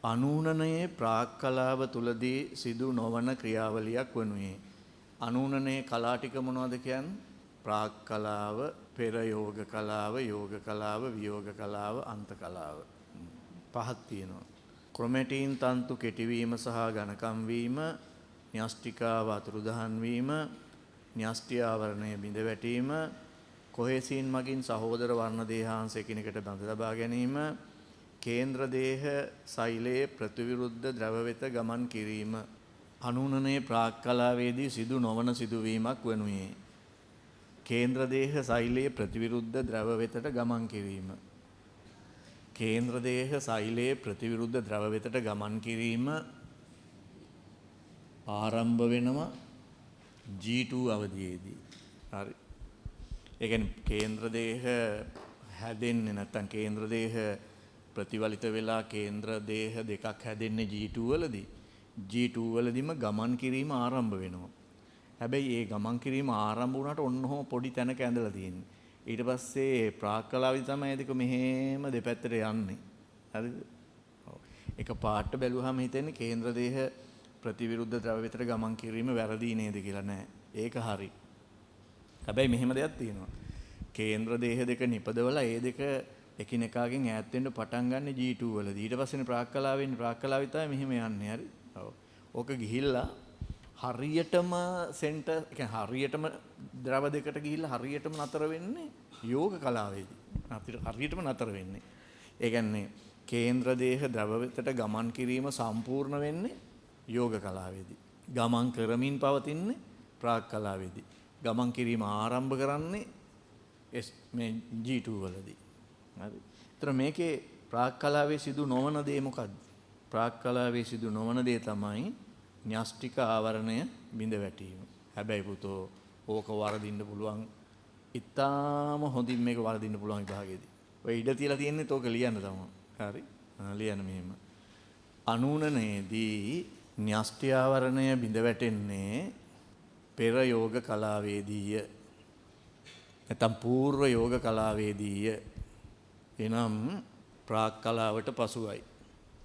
අනූනනයේ ප්‍රාක් කලාව තුලදී සිදු නොවන ක්‍රියාවලියක් වනුයේ. අනූනනයේ කලා ටික මොනවද කියන්නේ? ප්‍රාක් කලාව, පෙර යෝග කලාව, යෝග කලාව, වියෝග කලාව, අන්ත කලාව. පහක් තියෙනවා. ක්‍රොමැටින් තන්තු කෙටිවීම සහ ඝනකම් වීම, න්‍යෂ්ටිකාව අතුරුදහන් වීම, න්‍යෂ්ටි ආවරණය බිඳ වැටීම, කොහෙසීන් මගින් සහෝදර වර්ණ දේහාංශ එකිනෙකට බඳ ලබා ගැනීම, කේන්ද්‍ර දේහ සෛලයේ ප්‍රතිවිරුද්ධ ද්‍රව වෙත ගමන් කිරීම. අනූනනයේ ප්‍රාක් කලාවේදී සිදු නොවන සිදුවීමක් වනුයේ. කේන්ද්‍ර දේහ සෛලයේ ප්‍රතිවිරුද්ධ ද්‍රව වෙතට ගමන් කිරීම. කේන්ද්‍ර දේහ සෛලයේ ප්‍රතිවිරුද්ධ ද්‍රව වෙතට ගමන් කිරීම ආරම්භ වෙනවා G2 අවධියේදී. හරි. ඒ කියන්නේ කේන්ද්‍ර දේහ හැදෙන්නේ නැත්නම් කේන්ද්‍ර දේහ ප්‍රතිවලිත වෙලා කේන්ද්‍ර දේහ දෙකක් හැදෙන්නේ G2 වලදී. G2 වලදීම ගමන් කිරීම ආරම්භ වෙනවා. හැබැයි ඒ ගමන් කිරීම ආරම්භ වුණාට ඔන්නෝම පොඩි තැනක ඇඳලා තියෙන්නේ. ඊට පස්සේ ප්‍රාක් කලාවේදී තමයි ඒක මෙහෙම දෙපැත්තට යන්නේ. හරිද? ඔව්. එක පාට බැලුවාම හිතෙන්නේ කේන්ද්‍ර දේහ ප්‍රතිවිරුද්ධ ද්‍රව වෙතට ගමන් කිරීම වැරදි නේද කියලා. නෑ. ඒක හරි. හැබැයි මෙහෙම දෙයක් තියෙනවා. කේන්ද්‍ර දේහ දෙක නිපදවලා ඒ දෙක එකිනෙකාගෙන් ඈත් වෙන්න පටන් ගන්න G2 වලදී. ඊට පස්සේ ප්‍රාක් කලාවෙන් ප්‍රාක් කලාවේ තමයි මෙහෙම යන්නේ. හරි? ඔව්. ඕක ගිහිල්ලා හරියටම සෙන්ටර් කියන්නේ හරියටම ද්‍රව දෙකට ගිහිල්ලා හරියටම නතර වෙන්නේ යෝග කලාවේදී. හරියටම නතර වෙන්නේ. ඒ කියන්නේ කේන්ද්‍ර දේහ ද්‍රව වෙතට ගමන් කිරීම සම්පූර්ණ වෙන්නේ යෝග කලාවේදී. ගමන් කරමින් පවතින්නේ ප්‍රාක් කලාවේදී. ගමන් කිරීම ආරම්භ කරන්නේ මේ G2 වලදී. හරි. ඒතර මේකේ ප්‍රාක් කලාවේ සිදු නොවන දේ මොකද්ද? ප්‍රාක් කලාවේ සිදු නොවන දේ තමයි න්‍යෂ්ටික ආවරණය බිඳ වැටීම. හැබැයි පුතෝ ඕක වරදින්න පුළුවන්. ඉතාලම හොඳින් මේක වරදින්න පුළුවන් විභාගෙදී. ඔය ඉඩ තියලා තියෙන්නේ ඕක ලියන්න තමයි. හරි. ලියන්න මෙහෙම. අනූනනයේදී න්‍යෂ්ටි ආවරණය බිඳ වැටෙන්නේ පෙර යෝග කලාවේදීය. නැත්නම් పూర్ව යෝග කලාවේදීය. එනම් ප්‍රාක් කලාවට පසුයි.